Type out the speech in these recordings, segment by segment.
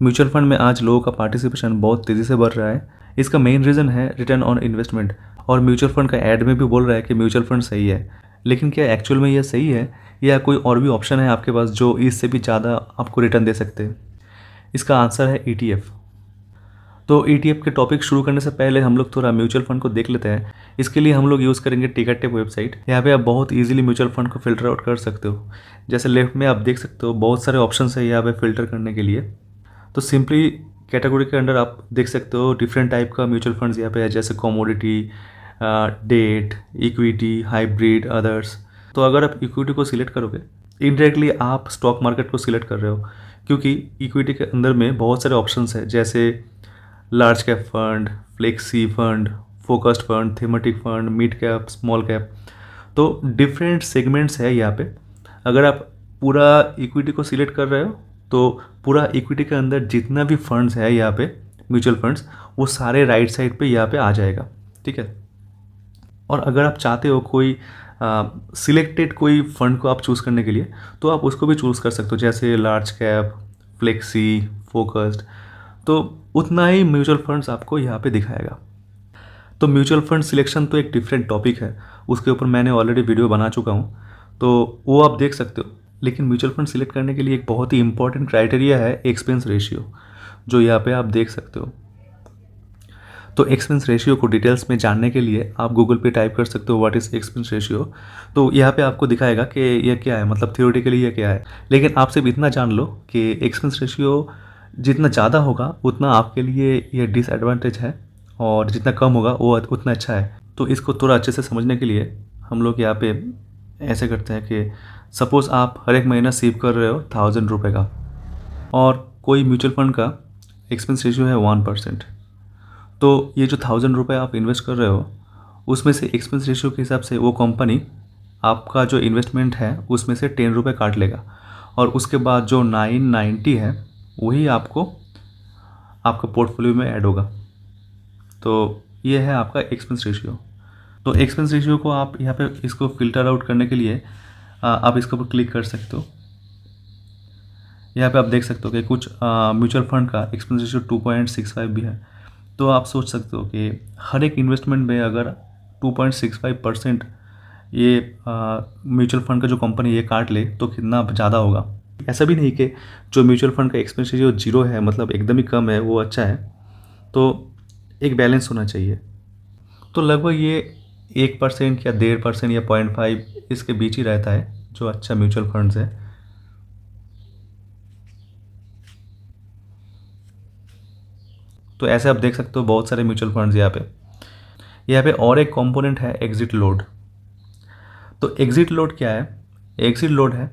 Mutual fund में आज लोगों का पार्टिसिपेशन बहुत तेज़ी से बढ़ रहा है। इसका मेन रीज़न है रिटर्न ऑन इन्वेस्टमेंट। और म्यूचुअल फंड का ऐड में भी बोल रहा है कि म्यूचुअल फंड सही है, लेकिन क्या एक्चुअल में यह सही है या कोई और भी ऑप्शन है आपके पास जो इससे भी ज़्यादा आपको रिटर्न दे सकते हैं? इसका आंसर है ETF। तो ETF के टॉपिक शुरू करने से पहले हम लोग थोड़ा म्यूचुअल फंड को देख लेते हैं। इसके लिए हम लोग यूज़ करेंगे टिकटैप वेबसाइट। यहाँ पे आप बहुत इजीली म्यूचुअल फंड को फिल्टर आउट कर सकते हो। जैसे लेफ्ट में आप देख सकते हो बहुत सारे ऑप्शन है यहाँ पे फिल्टर करने के लिए। तो सिंपली कैटेगरी के अंडर आप देख सकते हो डिफरेंट टाइप का म्यूचुअल फंड्स यहाँ पे है, जैसे commodity, debt, equity, hybrid, others. तो अगर आप इक्विटी को सिलेक्ट करोगे, इनडायरेक्टली आप स्टॉक मार्केट को सिलेक्ट कर रहे हो, क्योंकि इक्विटी के अंदर में बहुत सारे ऑप्शंस है, जैसे large cap fund, flexi fund, focused fund, thematic fund, mid cap, small cap. तो डिफरेंट सेगमेंट्स है यहाँ पे। अगर आप पूरा इक्विटी को सिलेक्ट कर रहे हो तो पूरा इक्विटी के अंदर जितना भी फंड्स है यहाँ पे म्यूचुअल फंड्स, वो सारे राइट साइड पे यहाँ पे आ जाएगा, ठीक है। और अगर आप चाहते हो कोई सिलेक्टेड कोई फंड को आप चूज़ करने के लिए, तो आप उसको भी चूज़ कर सकते हो, जैसे लार्ज कैप, फ्लेक्सी, फोकस्ड। तो उतना ही म्यूचुअल फंड्स आपको यहाँ पे दिखाएगा। तो म्यूचुअल फंड सिलेक्शन तो एक डिफरेंट टॉपिक है, उसके ऊपर मैंने ऑलरेडी वीडियो बना चुका हूँ, तो वो आप देख सकते हो। लेकिन म्यूचुअल फंड सिलेक्ट करने के लिए एक बहुत ही इंपॉर्टेंट क्राइटेरिया है एक्सपेंस रेशियो, जो यहाँ पे आप देख सकते हो। तो एक्सपेंस रेशियो को डिटेल्स में जानने के लिए आप गूगल पे टाइप कर सकते हो व्हाट इज़ एक्सपेंस रेशियो। तो यहाँ पे आपको दिखाएगा कि यह क्या है, मतलब थियोरेटिकली यह क्या है। लेकिन आप सिर्फ इतना जान लो कि एक्सपेंस रेशियो जितना ज़्यादा होगा उतना आपके लिए यह डिसएडवांटेज है, और जितना कम होगा वो उतना अच्छा है। तो इसको थोड़ा अच्छे से समझने के लिए हम लोग यहाँ पे ऐसे करते हैं कि सपोज़ आप हर एक महीना सेव कर रहे हो 1000 रुपये का, और कोई म्यूचुअल फंड का एक्सपेंस रेशियो है 1%। तो ये जो 1000 रुपये आप इन्वेस्ट कर रहे हो, उसमें से एक्सपेंस रेशियो के हिसाब से वो कंपनी आपका जो इन्वेस्टमेंट है उसमें से 10 रुपये काट लेगा, और उसके बाद जो 990 है वही आपको आपका पोर्टफोलियो में ऐड होगा। तो ये है आपका एक्सपेंस रेशियो। तो एक्सपेंस रेशियो को आप यहाँ पे इसको फिल्टर आउट करने के लिए आप इसके ऊपर क्लिक कर सकते हो। यहाँ पे आप देख सकते हो कि कुछ म्यूचुअल फंड का एक्सपेंस रेशियो 2.65 भी है। तो आप सोच सकते हो कि हर एक इन्वेस्टमेंट में अगर 2.65% ये म्यूचुअल फंड का जो कंपनी ये काट ले तो कितना ज़्यादा होगा। ऐसा भी नहीं कि जो म्यूचुअल फंड का एक्सपेंस रेशियो 0 है, मतलब एकदम ही कम है, वो अच्छा है। तो एक बैलेंस होना चाहिए। तो लगभग ये 1% या 1.5% या 0.5 इसके बीच ही रहता है जो अच्छा म्यूचुअल फंड्स है। तो ऐसे आप देख सकते हो बहुत सारे म्यूचुअल फंड्स यहाँ पे और एक कंपोनेंट है एग्जिट लोड। तो एग्जिट लोड क्या है? एग्जिट लोड है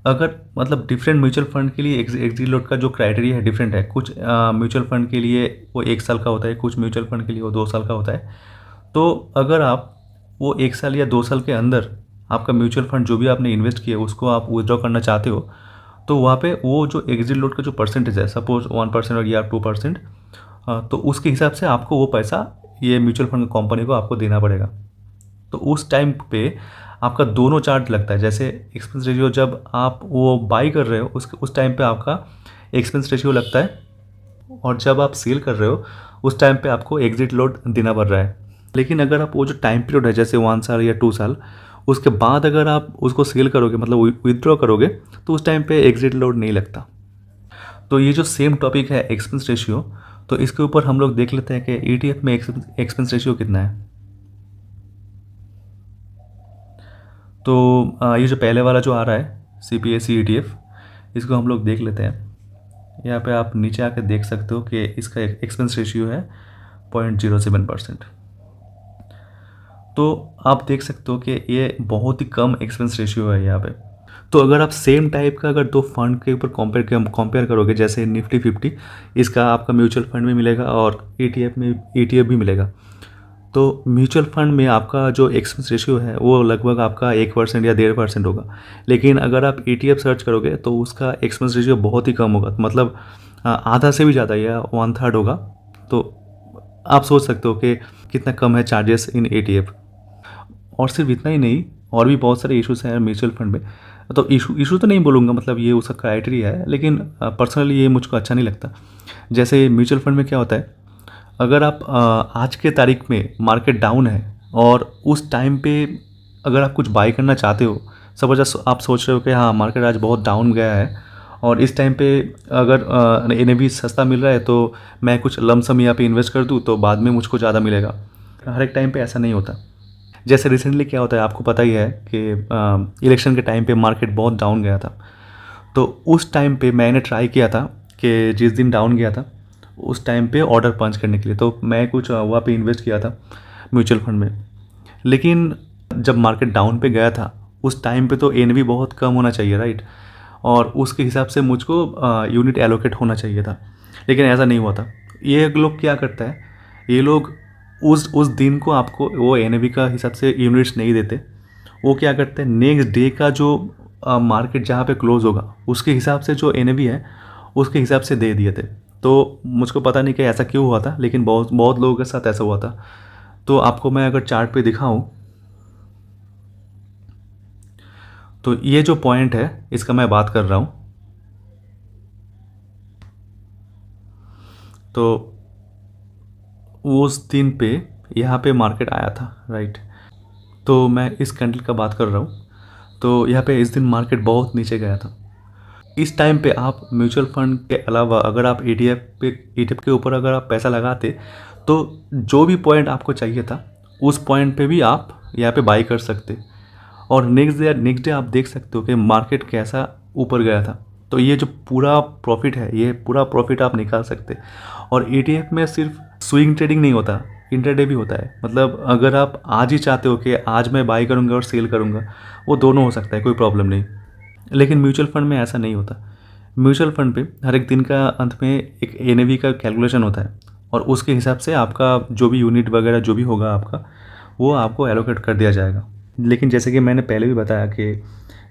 अगर मतलब डिफरेंट म्यूचुअल फंड के लिए एग्जिट लोड का जो क्राइटेरिया है डिफरेंट है। कुछ म्यूचुअल फंड के लिए वो 1 साल का होता है, कुछ म्यूचुअल फंड के लिए वो 2 साल का होता है। तो अगर आप वो 1 साल या 2 साल के अंदर आपका म्यूचुअल फंड जो भी आपने इन्वेस्ट किया उसको आप विड्रॉ करना चाहते हो, तो वहाँ पे वो जो एग्जिट लोड का जो परसेंटेज है, सपोज 1% और या 2%, तो उसके हिसाब से आपको वो पैसा ये म्यूचुअल फंड कंपनी को आपको देना पड़ेगा। तो उस टाइम पे आपका दोनों चार्ज लगता है। जैसे एक्सपेंस रेशियो जब आप वो बाई कर रहे हो उस टाइम पे आपका एक्सपेंस रेशियो लगता है, और जब आप सेल कर रहे हो उस टाइम पे आपको एग्जिट लोड देना पड़ रहा है। लेकिन अगर आप वो जो टाइम पीरियड है जैसे 1 साल या 2 साल, उसके बाद अगर आप उसको सेल करोगे मतलब विदड्रॉ करोगे, तो उस टाइम पे एग्जिट लोड नहीं लगता। तो ये जो सेम टॉपिक है एक्सपेंस रेशियो, तो इसके ऊपर हम लोग देख लेते हैं कि ETF में एक्सपेंस रेशियो कितना है। तो ये जो पहले वाला जो आ रहा है CPSE ETF, इसको हम लोग देख लेते हैं। यहाँ पे आप नीचे आके देख सकते हो कि इसका एक्सपेंस रेशियो है 0.07%। तो आप देख सकते हो कि ये बहुत ही कम एक्सपेंस रेशियो है यहाँ पे। तो अगर आप सेम टाइप का अगर दो फंड के ऊपर कंपेयर करोगे, जैसे निफ्टी 50, इसका आपका म्यूचुअल फंड में मिलेगा और ETF भी मिलेगा। तो म्यूचुअल फंड में आपका जो एक्सपेंस रेशियो है वो लगभग आपका 1% या 1.5% होगा। लेकिन अगर आप ETF सर्च करोगे तो उसका एक्सपेंस रेशियो बहुत ही कम होगा, मतलब आधा से भी ज़्यादा या 1/3 होगा। तो आप सोच सकते हो कि कितना कम है चार्जेस इन ETF। और सिर्फ इतना ही नहीं, और भी बहुत सारे इश्यूज हैं म्यूचुअल फंड में। तो इशू तो नहीं बोलूँगा, मतलब ये उसका क्राइटेरिया है, लेकिन पर्सनली ये मुझको अच्छा नहीं लगता। जैसे म्यूचुअल फंड में क्या होता है, अगर आप आज के तारीख में मार्केट डाउन है और उस टाइम पे अगर आप कुछ बाई करना चाहते हो, सपोज आप सोच रहे हो कि हाँ मार्केट आज बहुत डाउन गया है और इस टाइम पे अगर NAV सस्ता मिल रहा है तो मैं कुछ लमसम यहाँ पे इन्वेस्ट कर दूँ तो बाद में मुझको ज़्यादा मिलेगा। हर एक टाइम पे ऐसा नहीं होता। जैसे रिसेंटली क्या होता है आपको पता ही है कि इलेक्शन के टाइम पे मार्केट बहुत डाउन गया था, तो उस टाइम पे मैंने ट्राई किया था कि जिस दिन डाउन गया था उस टाइम पे ऑर्डर पंच करने के लिए, तो मैं कुछ वहाँ पे इन्वेस्ट किया था म्यूचुअल फंड में। लेकिन जब मार्केट डाउन पे गया था उस टाइम पे तो NAV बहुत कम होना चाहिए, राइट, और उसके हिसाब से मुझको यूनिट एलोकेट होना चाहिए था, लेकिन ऐसा नहीं हुआ था। ये लोग क्या करता है, ये लोग उस दिन को आपको वो NAV का हिसाब से यूनिट्स नहीं देते। वो क्या करते हैं, नेक्स्ट डे का जो मार्केट जहाँ पे क्लोज होगा उसके हिसाब से जो NAV है उसके हिसाब से दे दिए थे। तो मुझको पता नहीं कि ऐसा क्यों हुआ था, लेकिन बहुत बहुत लोगों के साथ ऐसा हुआ था। तो आपको मैं अगर चार्ट पे दिखाऊं तो ये जो पॉइंट है इसका मैं बात कर रहा हूँ, तो उस दिन पे यहाँ पे मार्केट आया था, राइट। तो मैं इस कैंडल का बात कर रहा हूँ, तो यहाँ पे इस दिन मार्केट बहुत नीचे गया था। इस टाइम पे आप म्यूचुअल फंड के अलावा अगर आप ETF के ऊपर अगर आप पैसा लगाते तो जो भी पॉइंट आपको चाहिए था उस पॉइंट पे भी आप यहाँ पे बाई कर सकते, और नेक्स्ट डे आप देख सकते हो कि मार्केट कैसा ऊपर गया था। तो ये जो पूरा प्रॉफिट है ये पूरा प्रॉफिट आप निकाल सकते। और ETF में सिर्फ स्विंग ट्रेडिंग नहीं होता, इंटरडे भी होता है। मतलब अगर आप आज ही चाहते हो कि आज मैं बाई करूँगा और सेल करूँगा, वो दोनों हो सकता है, कोई प्रॉब्लम नहीं। लेकिन म्यूचुअल फंड में ऐसा नहीं होता। म्यूचुअल फंड पे हर एक दिन का अंत में एक NAV का कैलकुलेशन होता है और उसके हिसाब से आपका जो भी यूनिट वगैरह जो भी होगा आपका वो आपको एलोकेट कर दिया जाएगा। लेकिन जैसे कि मैंने पहले भी बताया कि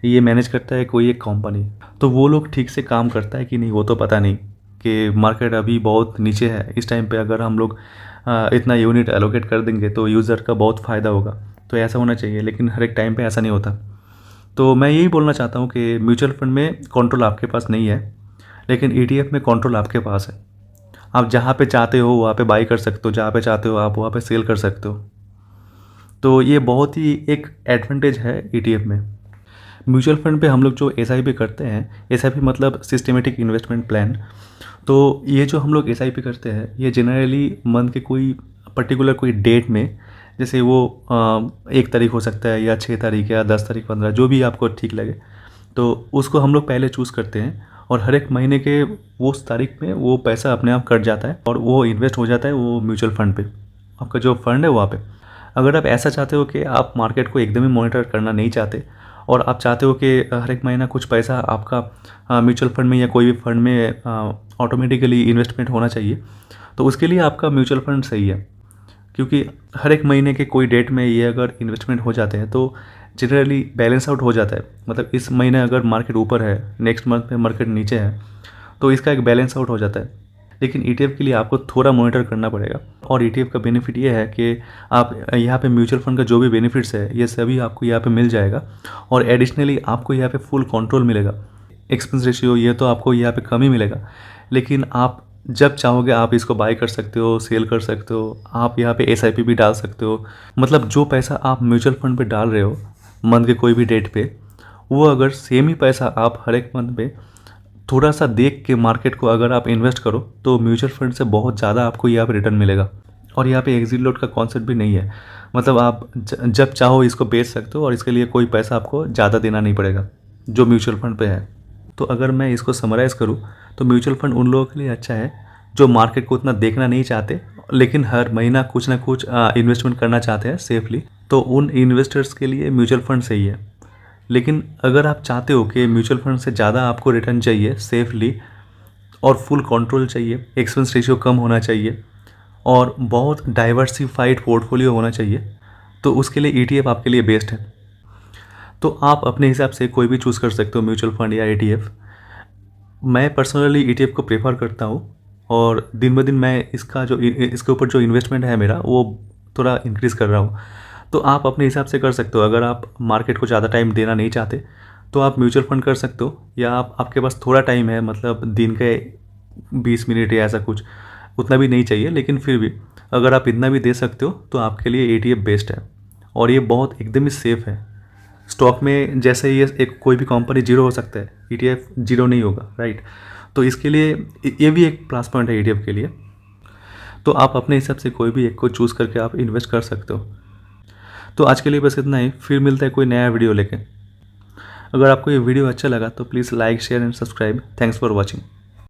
ये मैनेज करता है कोई एक कंपनी, तो वो लोग ठीक से काम करता है कि नहीं वो तो पता नहीं, कि मार्केट अभी बहुत नीचे है, इस टाइम पे अगर हम लोग इतना यूनिट एलोकेट कर देंगे तो यूज़र का बहुत फ़ायदा होगा। तो ऐसा होना चाहिए, लेकिन हर एक टाइम पे ऐसा नहीं होता। तो मैं यही बोलना चाहता हूँ कि म्यूचुअल फंड में कंट्रोल आपके पास नहीं है, लेकिन ETF में कंट्रोल आपके पास है। आप जहाँ पे चाहते हो वहाँ पे बाई कर सकते हो, जहाँ पे चाहते हो आप वहाँ पे सेल कर सकते हो। तो ये बहुत ही एक एडवांटेज है ETF में। म्यूचुअल फंड पे हम लोग जो SIP करते हैं, SIP मतलब सिस्टमेटिक इन्वेस्टमेंट प्लान, तो ये जो हम लोग SIP करते हैं ये जनरली मंथ के कोई पर्टिकुलर कोई डेट में, जैसे वो 1 तारीख हो सकता है या 6 तारीख या 10 तारीख 15, जो भी आपको ठीक लगे, तो उसको हम लोग पहले चूज़ करते हैं और हर एक महीने के वो उस तारीख में वो पैसा अपने आप कट जाता है और वो इन्वेस्ट हो जाता है वो म्यूचुअल फंड पे, आपका जो फंड है वहाँ पे। अगर आप ऐसा चाहते हो कि आप मार्केट को एकदम ही मॉनिटर करना नहीं चाहते और आप चाहते हो कि हर एक महीना कुछ पैसा आपका म्यूचुअल फंड में या कोई भी फंड में ऑटोमेटिकली इन्वेस्टमेंट होना चाहिए, तो उसके लिए आपका म्यूचुअल फंड सही है। क्योंकि हर एक महीने के कोई डेट में ये अगर इन्वेस्टमेंट हो जाते हैं तो जनरली बैलेंस आउट हो जाता है। मतलब इस महीने अगर मार्केट ऊपर है, नेक्स्ट मंथ में मार्केट नीचे है, तो इसका एक बैलेंस आउट हो जाता है। लेकिन ETF के लिए आपको थोड़ा मॉनिटर करना पड़ेगा। और ETF का बेनिफिट ये है कि आप यहाँ पे म्यूचुअल फंड का जो भी बेनिफिट्स है ये सभी आपको यहाँ पे मिल जाएगा, और एडिशनली आपको यहाँ पे फुल कंट्रोल मिलेगा। एक्सपेंस रेशियो ये तो आपको यहाँ पे कम ही मिलेगा, लेकिन आप जब चाहोगे आप इसको बाय कर सकते हो, सेल कर सकते हो, आप यहाँ पे SIP भी डाल सकते हो। मतलब जो पैसा आप म्यूचुअल फंड पे डाल रहे हो मंथ के कोई भी डेट पे, वो अगर सेम ही पैसा आप हर एक मंथ पे थोड़ा सा देख के मार्केट को अगर आप इन्वेस्ट करो तो म्यूचुअल फंड से बहुत ज़्यादा आपको यहाँ पे रिटर्न मिलेगा। और यहाँ पे एग्जिट लॉट का कॉन्सेप्ट भी नहीं है। मतलब आप जब चाहो इसको बेच सकते हो और इसके लिए कोई पैसा आपको ज़्यादा देना नहीं पड़ेगा जो म्यूचुअल फंड पे है। तो अगर मैं इसको समराइज़ करूँ तो म्यूचुअल फंड उन लोगों के लिए अच्छा है जो मार्केट को उतना देखना नहीं चाहते, लेकिन हर महीना कुछ ना कुछ इन्वेस्टमेंट करना चाहते हैं सेफली, तो उन इन्वेस्टर्स के लिए म्यूचुअल फंड सही है। लेकिन अगर आप चाहते हो कि म्यूचुअल फंड से ज़्यादा आपको रिटर्न चाहिए सेफली और फुल कंट्रोल चाहिए, एक्सपेंस रेशियो कम होना चाहिए और बहुत डाइवर्सिफाइड पोर्टफोलियो होना चाहिए, तो उसके लिए ETF आपके लिए बेस्ट है। तो आप अपने हिसाब से कोई भी चूज़ कर सकते हो, म्यूचुअल फंड या ETF। मैं पर्सनली ETF को प्रेफर करता हूँ और दिन ब दिन मैं इसके ऊपर जो इन्वेस्टमेंट है मेरा वो थोड़ा इंक्रीज़ कर रहा हूँ। तो आप अपने हिसाब से कर सकते हो। अगर आप मार्केट को ज़्यादा टाइम देना नहीं चाहते तो आप म्यूचुअल फंड कर सकते हो, या आपके पास थोड़ा टाइम है, मतलब दिन के 20 मिनट या ऐसा कुछ, उतना भी नहीं चाहिए, लेकिन फिर भी अगर आप इतना भी दे सकते हो तो आपके लिए ETF बेस्ट है। और ये बहुत एकदम ही सेफ़ है। स्टॉक में जैसे ये एक कोई भी कंपनी जीरो हो सकता है, ETF जीरो नहीं होगा, राइट। तो इसके लिए ये भी एक प्लस पॉइंट है ETF के लिए। तो आप अपने हिसाब से कोई भी एक को चूज़ करके आप इन्वेस्ट कर सकते हो। तो आज के लिए बस इतना ही, फिर मिलता है कोई नया वीडियो लेके। अगर आपको ये वीडियो अच्छा लगा तो please like, share and subscribe. Thanks for watching.